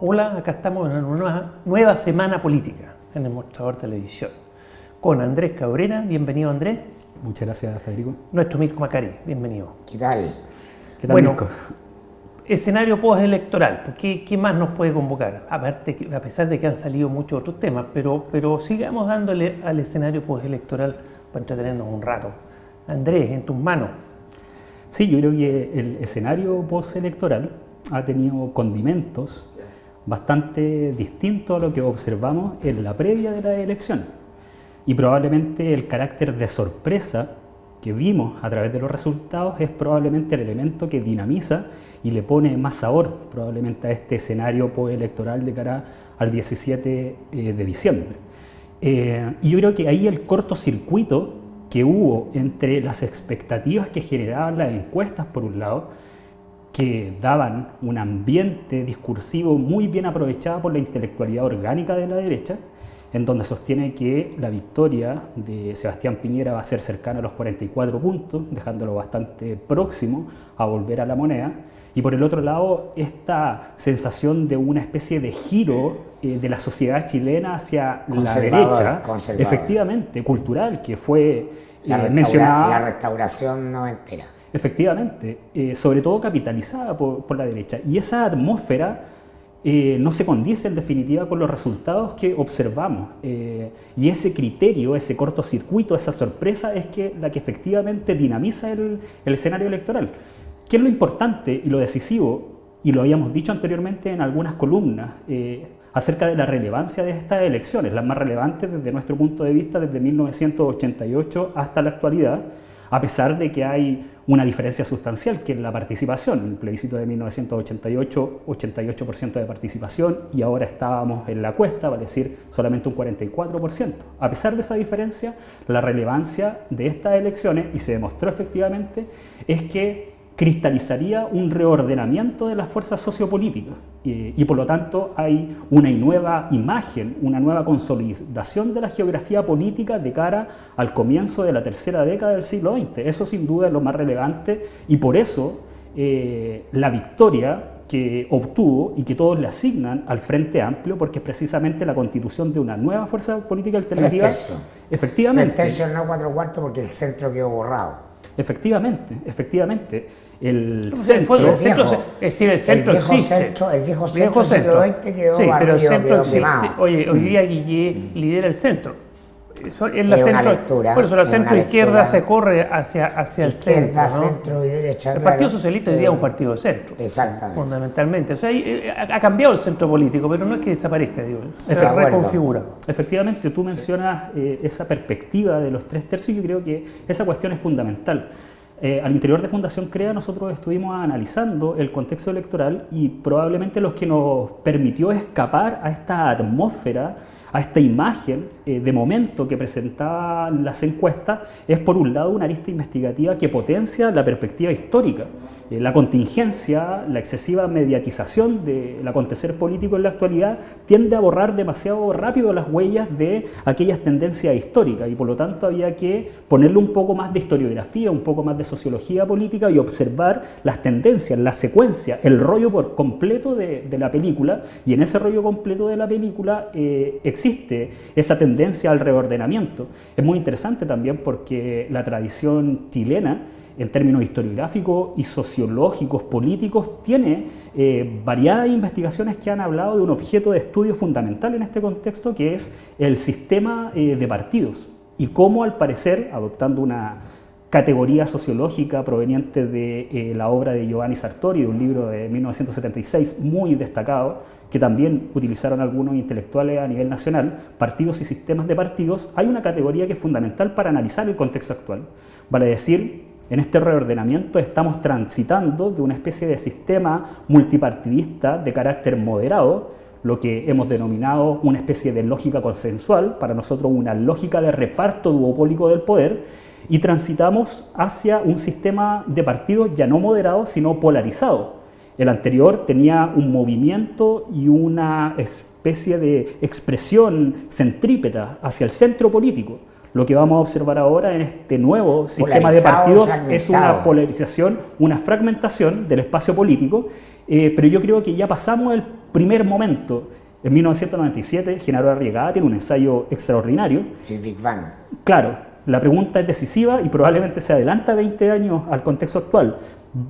Hola, acá estamos en una nueva semana política en el Mostrador Televisión con Andrés Cabrera. Bienvenido, Andrés. Muchas gracias, Federico. Nuestro Mirko Macari, bienvenido. ¿Qué tal? ¿Qué tal, bueno, Mirko? Escenario postelectoral, ¿qué más nos puede convocar? Aparte, a pesar de que han salido muchos otros temas, pero sigamos dándole al escenario postelectoral para entretenernos un rato. Andrés, en tus manos. Sí, yo creo que el escenario postelectoral ha tenido condimentos bastante distintos a lo que observamos en la previa de la elección. Y probablemente el carácter de sorpresa que vimos a través de los resultados es probablemente el elemento que dinamiza y le pone más sabor probablemente a este escenario postelectoral de cara al 17 de diciembre. Y yo creo que ahí el cortocircuito que hubo entre las expectativas que generaban las encuestas, por un lado, que daban un ambiente discursivo muy bien aprovechado por la intelectualidad orgánica de la derecha, en donde sostiene que la victoria de Sebastián Piñera va a ser cercana a los 44 puntos, dejándolo bastante próximo a volver a la moneda. Y por el otro lado, esta sensación de una especie de giro de la sociedad chilena hacia la derecha, efectivamente, cultural, que fue mencionada. La restauración noventera. Efectivamente, sobre todo capitalizada por la derecha. Y esa atmósfera no se condice en definitiva con los resultados que observamos. Y ese criterio, ese cortocircuito, esa sorpresa es la que efectivamente dinamiza el escenario electoral. ¿Qué es lo importante y lo decisivo? Y lo habíamos dicho anteriormente en algunas columnas acerca de la relevancia de estas elecciones, las más relevantes desde nuestro punto de vista desde 1988 hasta la actualidad, a pesar de que hay una diferencia sustancial, que es la participación. En el plebiscito de 1988, 88% de participación, y ahora estábamos en la cuesta, vale decir, solamente un 44%. A pesar de esa diferencia, la relevancia de estas elecciones, y se demostró efectivamente, es que cristalizaría un reordenamiento de las fuerzas sociopolíticas y por lo tanto hay una nueva imagen, una nueva consolidación de la geografía política de cara al comienzo de la tercera década del siglo XX. Eso sin duda es lo más relevante y por eso la victoria que obtuvo y que todos le asignan al Frente Amplio, porque es precisamente la constitución de una nueva fuerza política alternativa. 3/3. Efectivamente. 3/3, no 4/4, porque el centro quedó borrado. Efectivamente. El centro existe. El viejo centro del siglo XX quedó barrido, pero el centro quedó existe. quemado. Hoy día Guillé lidera el centro. Eso es una lectura, por eso la es centro una izquierda lectura. se corre hacia el centro, ¿no? Centro y derecha. El Partido Socialista hoy día es un partido de centro. Exactamente. Fundamentalmente. O sea, ha cambiado el centro político, pero no es que desaparezca, digo, se reconfigura. Efectivamente, tú mencionas esa perspectiva de los 3/3 y yo creo que esa cuestión es fundamental. Al interior de Fundación CREA nosotros estuvimos analizando el contexto electoral y probablemente lo que nos permitió escapar a esta atmósfera, a esta imagen de momento que presentaban las encuestas, es por un lado una arista investigativa que potencia la perspectiva histórica, la contingencia, la excesiva mediatización del acontecer político en la actualidad tiende a borrar demasiado rápido las huellas de aquellas tendencias históricas y por lo tanto había que ponerle un poco más de historiografía, un poco más de sociología política y observar las tendencias, la secuencia, el rollo por completo de la película, y en ese rollo completo de la película existe esa tendencia al reordenamiento. Es muy interesante también porque la tradición chilena, en términos historiográficos y sociológicos, políticos, tiene variadas investigaciones que han hablado de un objeto de estudio fundamental en este contexto, que es el sistema de partidos, y cómo al parecer, adoptando una categoría sociológica proveniente de la obra de Giovanni Sartori, de un libro de 1976 muy destacado, que también utilizaron algunos intelectuales a nivel nacional, partidos y sistemas de partidos, hay una categoría que es fundamental para analizar el contexto actual. Vale decir, en este reordenamiento estamos transitando de una especie de sistema multipartidista de carácter moderado, lo que hemos denominado una especie de lógica consensual, para nosotros una lógica de reparto duopólico del poder, y transitamos hacia un sistema de partidos ya no moderado, sino polarizado. El anterior tenía un movimiento y una especie de expresión centrípeta hacia el centro político, lo que vamos a observar ahora en este nuevo sistema de partidos es una polarización, una fragmentación del espacio político, pero yo creo que ya pasamos el primer momento. En 1997, Genaro Arriagada tiene un ensayo extraordinario. El Big Bang. Claro, la pregunta es decisiva y probablemente se adelanta 20 años al contexto actual.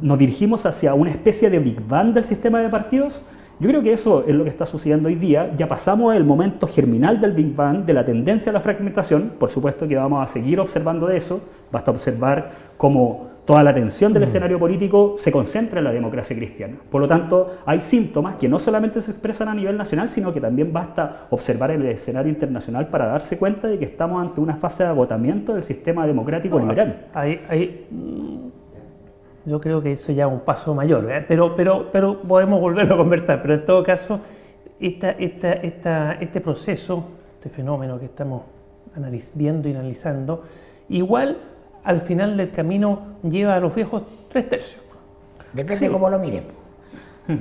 ¿Nos dirigimos hacia una especie de Big Bang del sistema de partidos? Yo creo que eso es lo que está sucediendo hoy día. Ya pasamos el momento germinal del Big Bang, de la tendencia a la fragmentación. Por supuesto que vamos a seguir observando eso. Basta observar cómo toda la atención del escenario político se concentra en la democracia cristiana. Por lo tanto, hay síntomas que no solamente se expresan a nivel nacional, sino que también basta observar el escenario internacional para darse cuenta de que estamos ante una fase de agotamiento del sistema democrático liberal. Yo creo que eso ya es un paso mayor, pero podemos volverlo a conversar. Pero en todo caso, este proceso, este fenómeno que estamos viendo y analizando, igual al final del camino lleva a los viejos 3/3. Depende de cómo lo mires.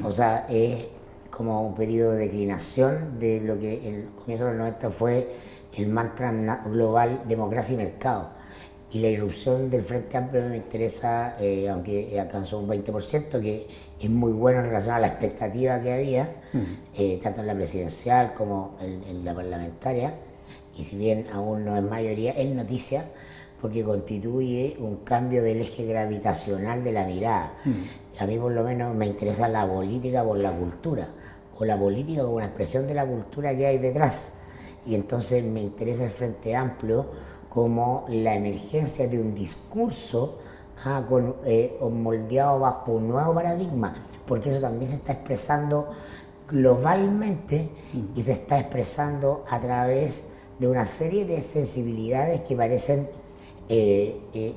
O sea, es como un periodo de declinación de lo que en el comienzo de los 90 fue el mantra global democracia y mercado. Y la irrupción del Frente Amplio me interesa, aunque alcanzó un 20%, que es muy bueno en relación a la expectativa que había, tanto en la presidencial como en la parlamentaria. Y si bien aún no es mayoría, es noticia porque constituye un cambio del eje gravitacional de la mirada. A mí por lo menos me interesa la política por la cultura, o la política como una expresión de la cultura que hay detrás. Y entonces me interesa el Frente Amplio como la emergencia de un discurso moldeado bajo un nuevo paradigma, porque eso también se está expresando globalmente y se está expresando a través de una serie de sensibilidades que parecen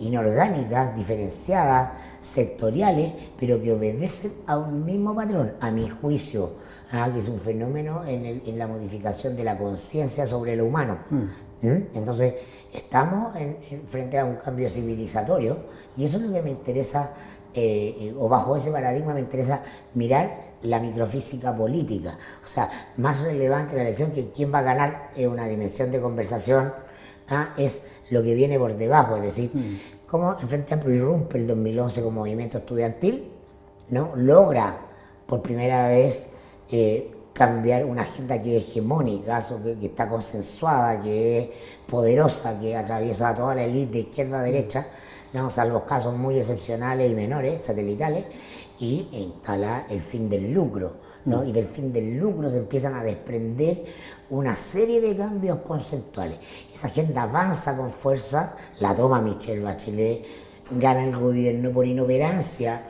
inorgánicas, diferenciadas, sectoriales, pero que obedecen a un mismo patrón, a mi juicio, que es un fenómeno en la modificación de la conciencia sobre lo humano. Entonces, estamos frente a un cambio civilizatorio y eso es lo que me interesa, o bajo ese paradigma me interesa mirar la microfísica política. O sea, más relevante la elección que quién va a ganar en una dimensión de conversación es lo que viene por debajo, es decir, cómo el Frente Amplio irrumpe el 2011 como movimiento estudiantil, ¿no? Logra por primera vez cambiar una agenda que es hegemónica, que está consensuada, que es poderosa, que atraviesa a toda la élite de izquierda a derecha, ¿no? Salvo casos muy excepcionales y menores, satelitales, y instala el fin del lucro, ¿no? Y del fin del lucro se empiezan a desprender una serie de cambios conceptuales. Esa agenda avanza con fuerza, la toma Michelle Bachelet, gana el gobierno por inoperancia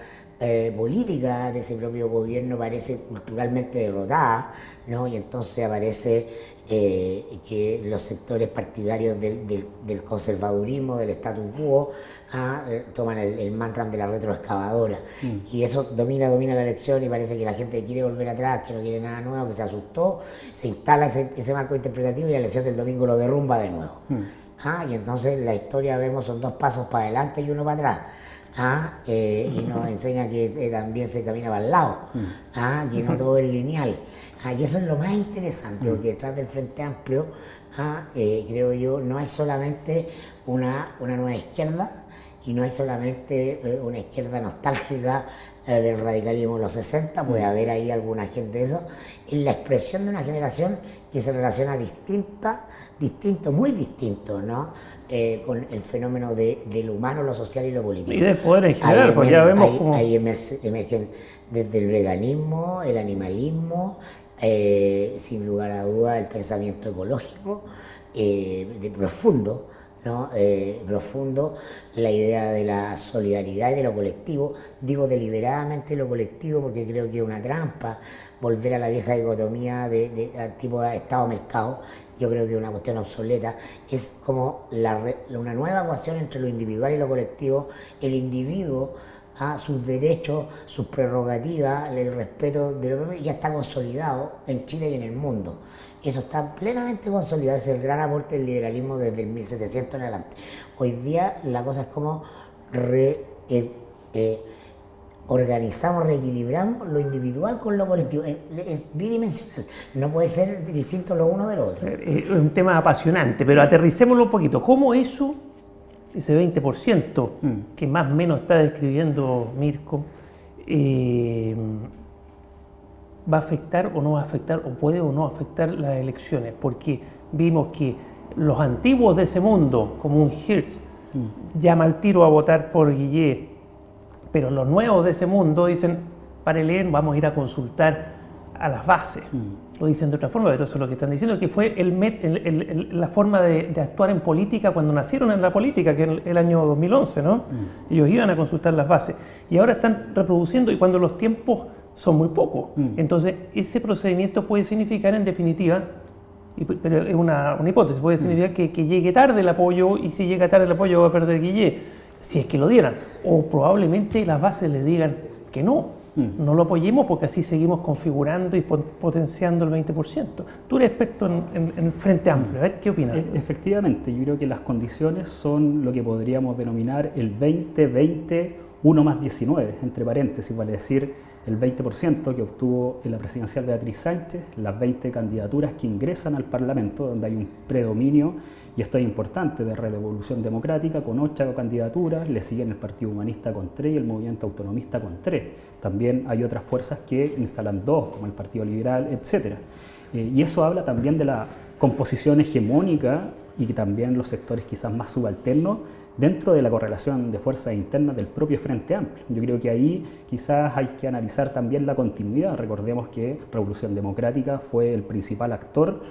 política de ese propio gobierno, parece culturalmente derrotada, ¿no? Y entonces aparece que los sectores partidarios del conservadurismo, del status quo, toman el mantra de la retroexcavadora. Y eso domina la elección y parece que la gente quiere volver atrás, que no quiere nada nuevo, que se asustó, se instala ese marco interpretativo y la elección del domingo lo derrumba de nuevo. Y entonces la historia vemos son 2 pasos para adelante y 1 para atrás. Y nos enseña que también se camina para el lado, que no todo es lineal. Y eso es lo más interesante, porque detrás del Frente Amplio, creo yo, no hay solamente una nueva izquierda y no hay solamente una izquierda nostálgica del radicalismo de los 60, puede haber ahí alguna gente de eso, es la expresión de una generación que se relaciona muy distinto, ¿no? Con el fenómeno del humano, lo social y lo político. Y del poder en general, pues ya vemos cómo... Ahí emergen desde el veganismo, el animalismo, sin lugar a duda el pensamiento ecológico, de profundo, ¿no? Profundo la idea de la solidaridad y de lo colectivo. Digo deliberadamente lo colectivo porque creo que es una trampa volver a la vieja dicotomía de tipo de Estado-mercado. Yo creo que es una cuestión obsoleta, es como una nueva ecuación entre lo individual y lo colectivo. El individuo, sus derechos, sus prerrogativas, el respeto de lo propio ya está consolidado en Chile y en el mundo. Eso está plenamente consolidado, es el gran aporte del liberalismo desde el 1700 en adelante. Hoy día la cosa es como organizamos, reequilibramos lo individual con lo colectivo. Es bidimensional, no puede ser distinto lo uno de lo otro. Es un tema apasionante, pero aterricémoslo un poquito. ¿Cómo eso, ese 20% que más o menos está describiendo Mirko, va a afectar o no va a afectar, o puede o no afectar las elecciones? Porque vimos que los antiguos de ese mundo, como un Hirsch, llama al tiro a votar por Guillé, pero los nuevos de ese mundo dicen, para leer, vamos a ir a consultar a las bases. Lo dicen de otra forma, pero eso es lo que están diciendo, que fue la forma de actuar en política cuando nacieron en la política, que es el año 2011, ¿no? Ellos iban a consultar las bases. Y ahora están reproduciendo, y cuando los tiempos son muy pocos. Entonces, ese procedimiento puede significar, en definitiva, pero es una hipótesis, puede significar que llegue tarde el apoyo, y si llega tarde el apoyo va a perder Guillé, si es que lo dieran. O probablemente las bases les digan que no lo apoyemos porque así seguimos configurando y potenciando el 20%. Tú eres experto en Frente Amplio, a ver, ¿qué opinas? Efectivamente, yo creo que las condiciones son lo que podríamos denominar el 20-20, 1 más 19, entre paréntesis, vale decir, el 20% que obtuvo en la presidencial Beatriz Sánchez, las 20 candidaturas que ingresan al Parlamento, donde hay un predominio, y esto es importante, de Revolución Democrática con 8 candidaturas, le siguen el Partido Humanista con 3 y el Movimiento Autonomista con 3. También hay otras fuerzas que instalan 2, como el Partido Liberal, etc. Y eso habla también de la composición hegemónica y que también los sectores quizás más subalternos dentro de la correlación de fuerzas internas del propio Frente Amplio. Yo creo que ahí quizás hay que analizar también la continuidad. Recordemos que Revolución Democrática fue el principal actor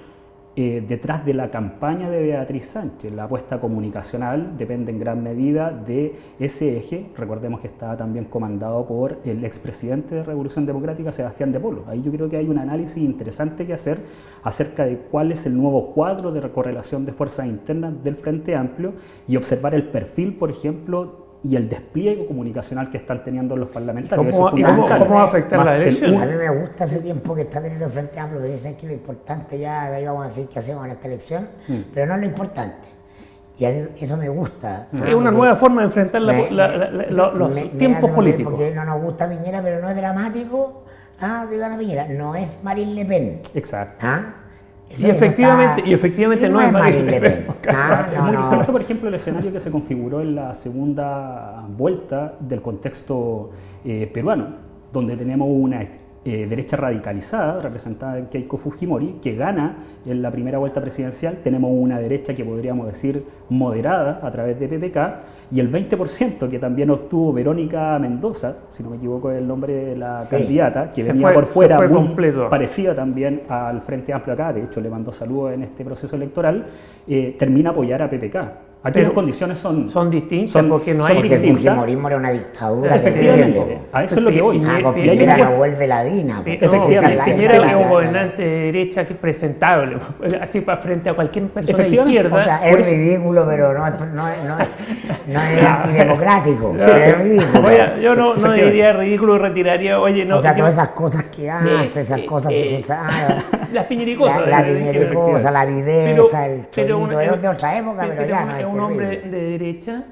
detrás de la campaña de Beatriz Sánchez. La apuesta comunicacional depende en gran medida de ese eje. Recordemos que estaba también comandado por el expresidente de Revolución Democrática, Sebastián de Polo. Ahí yo creo que hay un análisis interesante que hacer acerca de cuál es el nuevo cuadro de correlación de fuerzas internas del Frente Amplio y observar el perfil, por ejemplo, y el despliegue comunicacional que están teniendo los parlamentarios. ¿Cómo va a afectar la elección? A mí me gusta ese tiempo que está teniendo el Frente Amplio, que dicen que lo importante ya, de ahí vamos a decir qué hacemos en esta elección, pero no es lo importante. Y a mí eso me gusta. Es una nueva forma de enfrentar los tiempos políticos. Porque no nos gusta Piñera, pero no es dramático que gana Piñera. No es Marine Le Pen. Exacto. Y efectivamente no es Marine Le Pen. Es muy distinto, por ejemplo, el escenario que se configuró en la segunda vuelta del contexto peruano, donde tenemos una derecha radicalizada, representada en Keiko Fujimori, que gana en la primera vuelta presidencial. Tenemos una derecha que podríamos decir moderada a través de PPK, y el 20% que también obtuvo Verónica Mendoza, si no me equivoco es el nombre de la candidata, que venía por fuera, muy parecida también al Frente Amplio acá, de hecho le mandó saludos en este proceso electoral, termina a apoyar a PPK. Aquí las condiciones son distintas, porque no hay... Porque el fujimorismo era una dictadura. Efectivamente, a eso es lo que voy. Con Piñera no vuelve la DINA. Efectivamente, Piñera es un gobernante de derecha que es presentable, así para frente a cualquier persona de izquierda. O sea, es ridículo, pero no es antidemocrático. Es ridículo. Yo no diría ridículo y retiraría, oye, no... O sea, todas esas cosas que hace, esas cosas... Las piñericosas. La piñericosa, la viveza, el chorito, es de otra época, pero ya no es un hombre de derecha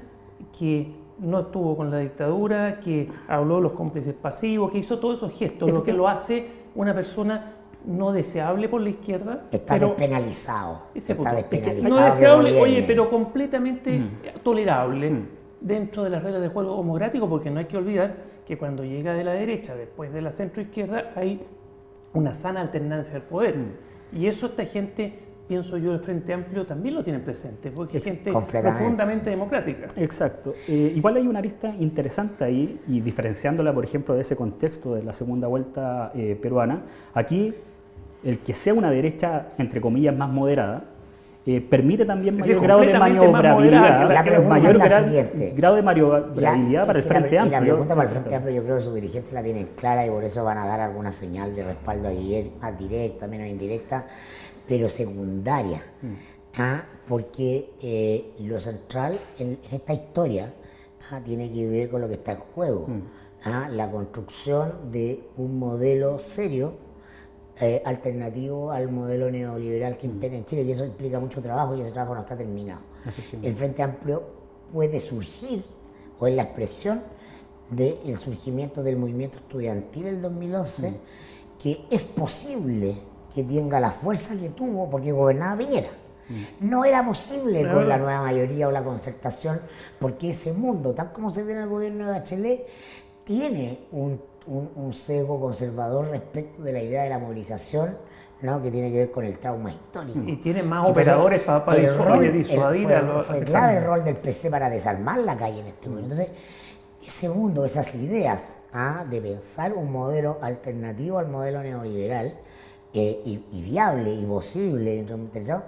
que no estuvo con la dictadura, que habló de los cómplices pasivos, que hizo todos esos gestos, lo que lo hace una persona no deseable por la izquierda. Está despenalizado. Está despenalizado. No deseable, oye, pero completamente tolerable dentro de las reglas del juego democrático, porque no hay que olvidar que cuando llega de la derecha, después de la centroizquierda, hay una sana alternancia del poder. Y eso esta gente, pienso yo, el Frente Amplio también lo tiene presente, porque es gente profundamente democrática. Exacto. Igual hay una arista interesante ahí, y diferenciándola, por ejemplo, de ese contexto de la segunda vuelta peruana, aquí el que sea una derecha, entre comillas, más moderada, permite también mayor grado de maniobrabilidad, mayor grado de maniobrabilidad para el Frente Amplio. La pregunta para el Frente Amplio, yo creo que sus dirigentes la tienen clara y por eso van a dar alguna señal de respaldo ayer, más directa, menos indirecta, pero secundaria, porque lo central en esta historia tiene que ver con lo que está en juego, la construcción de un modelo serio alternativo al modelo neoliberal que impera en Chile, y eso implica mucho trabajo y ese trabajo no está terminado. El Frente Amplio puede surgir, o es la expresión del surgimiento del movimiento estudiantil en el 2011, que es posible que tenga la fuerza que tuvo porque gobernaba Piñera. No era posible con la nueva mayoría o la concertación, porque ese mundo, tal como se ve en el gobierno de Bachelet, tiene un sesgo conservador respecto de la idea de la movilización, ¿no? Que tiene que ver con el trauma histórico. Y tiene más operadores para disuadir a los... Fue clave el rol del PC para desarmar la calle en este momento. Entonces, ese mundo, esas ideas de pensar un modelo alternativo al modelo neoliberal y viable y posible, interesado,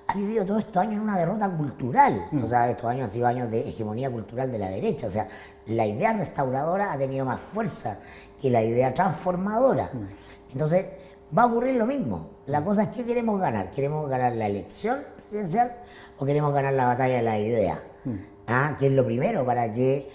ha vivido todos estos años en una derrota cultural. O sea, estos años han sido años de hegemonía cultural de la derecha. O sea, la idea restauradora ha tenido más fuerza que la idea transformadora. Entonces, va a ocurrir lo mismo. La cosa es que queremos ganar. ¿Queremos ganar la elección presidencial o queremos ganar la batalla de la idea? Que es lo primero para que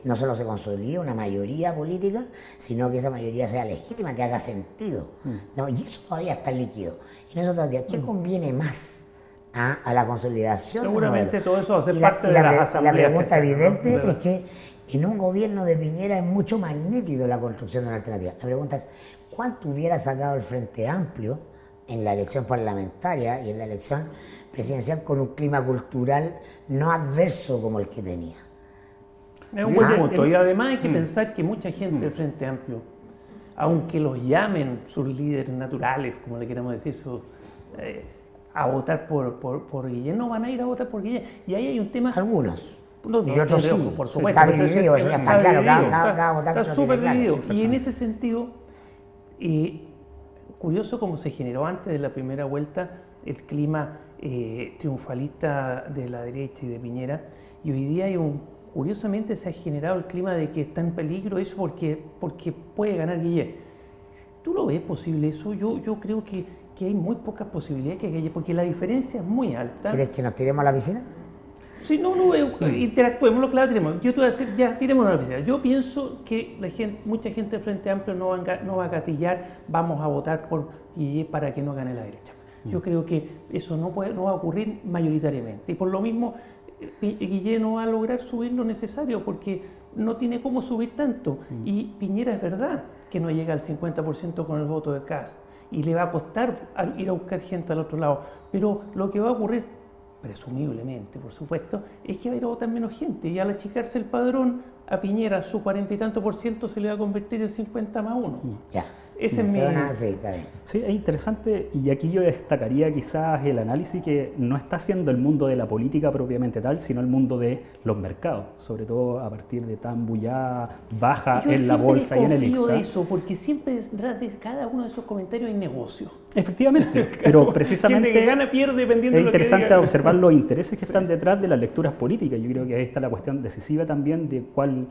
no solo se consolide una mayoría política, sino que esa mayoría sea legítima, que haga sentido. ¿No? Y eso todavía está líquido. Y nosotros todavía, ¿qué conviene más a la consolidación? Seguramente todo eso va a ser parte de las asambleas. La pregunta evidente es que en un gobierno de Piñera es mucho más nítido la construcción de una alternativa. La pregunta es, ¿cuánto hubiera sacado el Frente Amplio en la elección parlamentaria y en la elección presidencial con un clima cultural no adverso como el que tenía? Es un buen punto. Y además hay que pensar que mucha gente del Frente Amplio, aunque los llamen sus líderes naturales, como le queremos decir, a votar por Guillén, no van a ir a votar por Guillén. Y ahí hay un tema... Algunos. No, y otros sí, por supuesto. Está dividido, eso ya está claro. Cada votante está súper dividido. Claro. Y en ese sentido, curioso cómo se generó antes de la primera vuelta el clima triunfalista de la derecha y de Piñera, y hoy día curiosamente se ha generado el clima de que está en peligro eso porque puede ganar Guillén. ¿Tú lo ves posible eso? Yo creo que hay muy pocas posibilidades que Guillén, porque la diferencia es muy alta. ¿Quieres que nos tiremos a la piscina? Sí, interactuemos, claro, tiremos. Yo te voy a decir, ya, tiremos a la piscina. Yo pienso que mucha gente del Frente Amplio no va a gatillar, vamos a votar por Guillén para que no gane la derecha. Yo creo que eso no va a ocurrir mayoritariamente. Y por lo mismo, Guillén no va a lograr subir lo necesario porque no tiene cómo subir tanto. Y Piñera es verdad que no llega al 50% con el voto de Kast. Y le va a costar ir a buscar gente al otro lado. Pero lo que va a ocurrir, presumiblemente, por supuesto, es que va a ir a votar menos gente. Y al achicarse el padrón, a Piñera su 40 y tanto por ciento se le va a convertir en 50+1. Ya. Ese es mi... Sí, es interesante, y aquí yo destacaría quizás el análisis que no está haciendo el mundo de la política propiamente tal, sino el mundo de los mercados, sobre todo a partir de tan bullada baja en la bolsa y en el IPSA. De eso, porque siempre detrás de cada uno de esos comentarios hay negocio. Efectivamente, pero precisamente que gana, pierde, dependiendo es de lo que interesante diga. observar los intereses que están detrás de las lecturas políticas. Yo creo que ahí está la cuestión decisiva también de cuál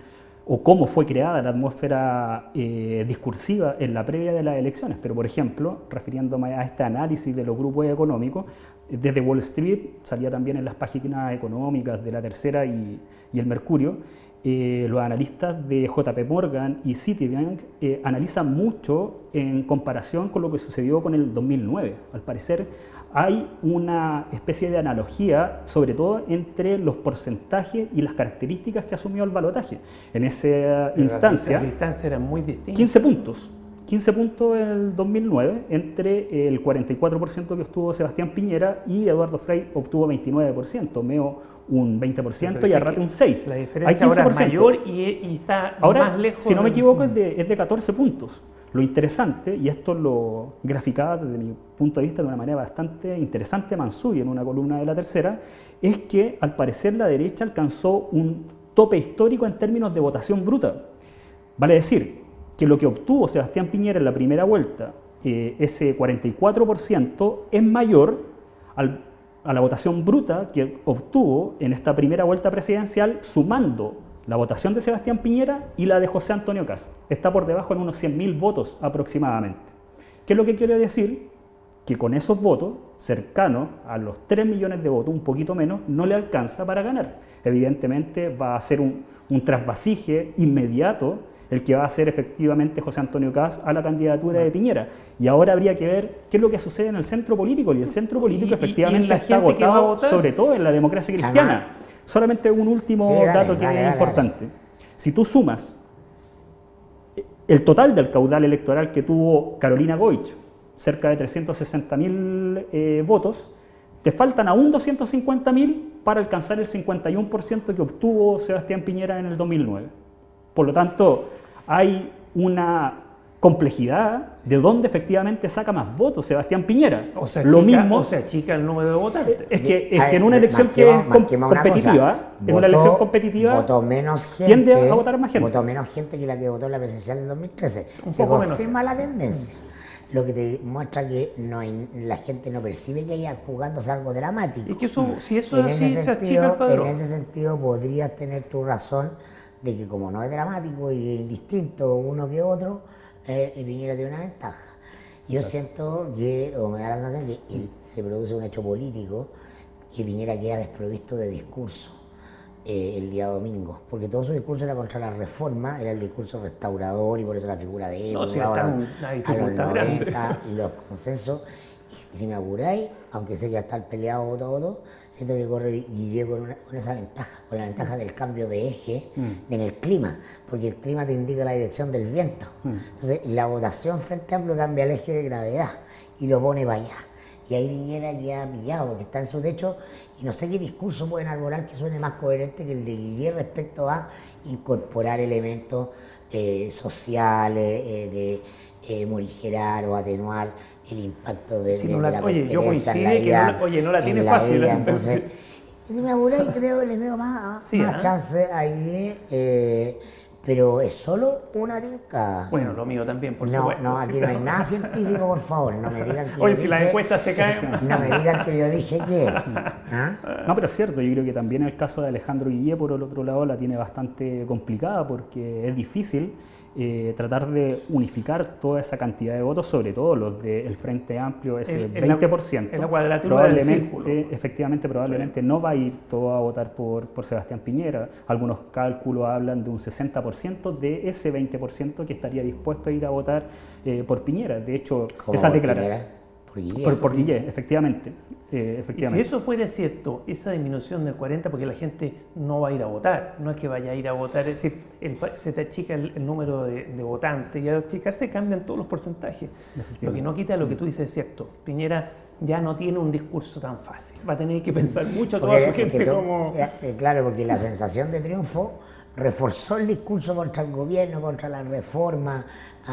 o cómo fue creada la atmósfera discursiva en la previa de las elecciones. Pero, por ejemplo, refiriéndome a este análisis de los grupos económicos, desde Wall Street, salía también en las páginas económicas de La Tercera y el Mercurio, los analistas de JP Morgan y Citibank analizan mucho en comparación con lo que sucedió con el 2009. Al parecer, hay una especie de analogía, sobre todo entre los porcentajes y las características que asumió el balotaje. En esa instancia, las distancias eran muy distintas. 15 puntos. 15 puntos en el 2009, entre el 44% que obtuvo Sebastián Piñera y Eduardo Frei obtuvo 29%, Meo un 20% y Arrate un 6%. La diferencia ahora es mayor y está ahora, más lejos. Si no me equivoco, es de 14 puntos. Lo interesante, y esto lo graficaba desde mi punto de vista de una manera bastante interesante Mansuy en una columna de La Tercera, es que al parecer la derecha alcanzó un tope histórico en términos de votación bruta. Vale decir que lo que obtuvo Sebastián Piñera en la primera vuelta, ese 44%, es mayor a la votación bruta que obtuvo en esta primera vuelta presidencial, sumando la votación de Sebastián Piñera y la de José Antonio Kast. Está por debajo en unos 100.000 votos aproximadamente. ¿Qué es lo que quiere decir? Que con esos votos, cercanos a los 3 millones de votos, un poquito menos, no le alcanza para ganar. Evidentemente va a ser un trasvasije inmediato el que va a hacer efectivamente José Antonio Kast a la candidatura de Piñera. Y ahora habría que ver qué es lo que sucede en el centro político. Y el centro político efectivamente está agotado, sobre todo en la democracia cristiana. Solamente un último dato que es importante. Si tú sumas el total del caudal electoral que tuvo Carolina Goich, cerca de 360.000 votos, te faltan aún 250.000 para alcanzar el 51% que obtuvo Sebastián Piñera en el 2009. Por lo tanto, hay una complejidad de dónde efectivamente saca más votos Sebastián Piñera. O sea, lo chica, mismo, o sea, chica el número de votantes. es que en una elección que es competitiva, votó menos gente, tiende a votar más gente. Votó menos gente que la que votó en la presidencial del 2013. Un Se poco menos. confirma la tendencia. Lo que te muestra que la gente no percibe que haya jugándose algo dramático. Y que eso, si eso es así, se achica el En padrón. ese sentido podrías tener tu razón de que como no es dramático y es indistinto uno que otro, Piñera tiene una ventaja. Yo siento que, o me da la sensación que se produce un hecho político, que Piñera queda desprovisto de discurso el día domingo, porque todo su discurso era contra la reforma, era el discurso restaurador y por eso la figura de él, No, si está una dificultad grande. Y los consensos. Y si me apuráis, aunque sé que va a estar peleado voto a voto, siento que corre Guille con esa ventaja, con la ventaja del cambio de eje en el clima, porque el clima te indica la dirección del viento. Entonces, la votación Frente Amplio cambia el eje de gravedad y lo pone para allá. Y ahí Piñera ya pillado, porque está en su techo, y no sé qué discurso pueden arbolar que suene más coherente que el de Guille respecto a incorporar elementos sociales, de morigerar o atenuar el impacto de, Si de no la, la oye, yo competencia en coincide la que vida, no la tiene en la fácil. vida. Entonces, si me apuráis, creo que le veo más Sí, chance ahí, pero es solo una tinca. Bueno, lo mío también, por No, supuesto. no, aquí no hay nada científico, por favor, no me digan que Oye, yo si las dije- encuestas se caen. No me digan que yo dije que... ¿Ah? No, pero es cierto, yo creo que también el caso de Alejandro Guille, por el otro lado, la tiene bastante complicada porque es difícil tratar de unificar toda esa cantidad de votos, sobre todo los del Frente Amplio, ese En la- 20%. en la cuadratura del círculo. Efectivamente, probablemente no va a ir todo a votar por Sebastián Piñera. Algunos cálculos hablan de un 60% de ese 20% que estaría dispuesto a ir a votar por Piñera. De hecho, ¿Cómo esa por declaración... Piñera? Por Guille. Por Guille, efectivamente. Y si eso fuera cierto, esa disminución del 40%, porque la gente no va a ir a votar, no es que vaya a ir a votar, es decir, se te achica el número de votantes y al achicarse cambian todos los porcentajes. Lo que no quita lo que tú dices es cierto. Piñera ya no tiene un discurso tan fácil, va a tener que pensar mucho a toda su gente como... Claro, porque la sensación de triunfo reforzó el discurso contra el gobierno, contra la reforma,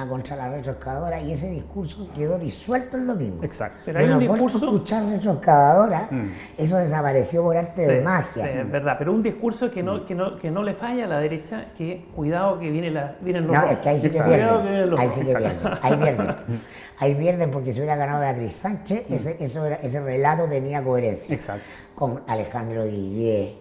contra la retroexcavadora, y ese discurso quedó disuelto el domingo. Exacto. Pero hay un discurso... escuchar retroexcavadora, eso desapareció por arte de magia. Sí, es verdad, pero un discurso que no le falla a la derecha, que cuidado que vienen los No, rojos. es que ahí sí que Cuidado que pierden. vienen los Ahí rojos. sí que pierden. Ahí pierden. Ahí pierden porque si hubiera ganado Beatriz Sánchez, ese relato tenía coherencia. Exacto. Con Alejandro Guille.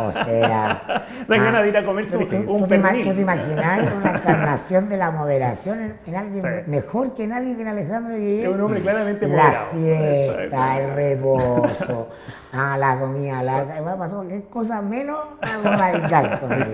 O sea. Dan ganas de ir a comerse un ¿Tú te pernil. imaginas una encarnación de la moderación en alguien Sí. mejor que en alguien que en Alejandro Guille? Es un hombre claramente La moderado. siesta, Exacto. el reposo, la comida larga. Me pasó qué cosa menos radical con él.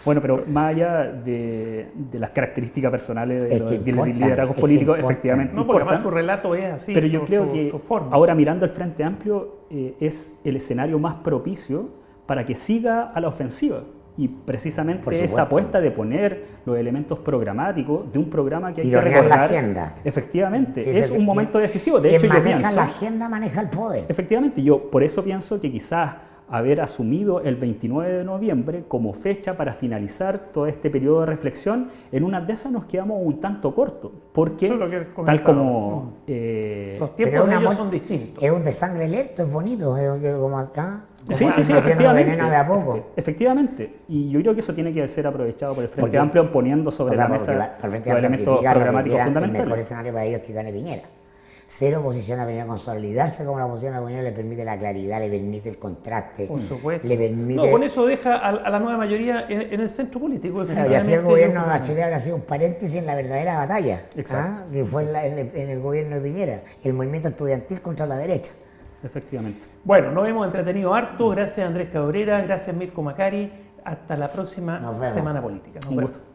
Bueno, pero más allá de las características personales de Es los que importa, liderazgos es que políticos, importa. efectivamente No, porque además importan. su relato es así. Pero yo creo que su forma. ahora mirando el Frente Amplio es el escenario más propicio para que siga a la ofensiva. Y Por precisamente supuesto. esa apuesta de poner los elementos programáticos de un programa que hay que Tironear la recordar. agenda. Efectivamente, Sí, es sí, un momento decisivo. De quien hecho, yo maneja pienso... la agenda, maneja el poder. Efectivamente, yo por eso pienso que quizás haber asumido el 29 de noviembre como fecha para finalizar todo este periodo de reflexión, en una de esas nos quedamos un tanto cortos, porque Eso es lo que tal comentaba. como... Los Pero tiempos es de ellos muerte- son distintos. Es un de sangre lento, es bonito, es como acá. Sí, sí, sí, metiendo efectivamente. veneno de a poco. Efectivamente. Y yo creo que eso tiene que ser aprovechado por el Frente Porque- Amplio poniendo sobre la porque mesa por frente los a elementos programáticos el mejor fundamentales. escenario para ellos es que gane Piñera. Cero oposición a Piñera, consolidarse como la oposición a Piñera le permite la claridad, le permite el contraste, Por supuesto. le permite... No, con eso deja a la nueva mayoría en el centro político. Claro, y así el efectivamente, gobierno de yo- Bachelet habrá sido un paréntesis en la verdadera batalla, Exacto. que fue en el gobierno de Piñera, el movimiento estudiantil contra la derecha. Efectivamente. Bueno, nos hemos entretenido harto. Gracias Andrés Cabrera, gracias Mirko Macari. Hasta la próxima Nos vemos. Semana Política. Nos Un vemos. gusto.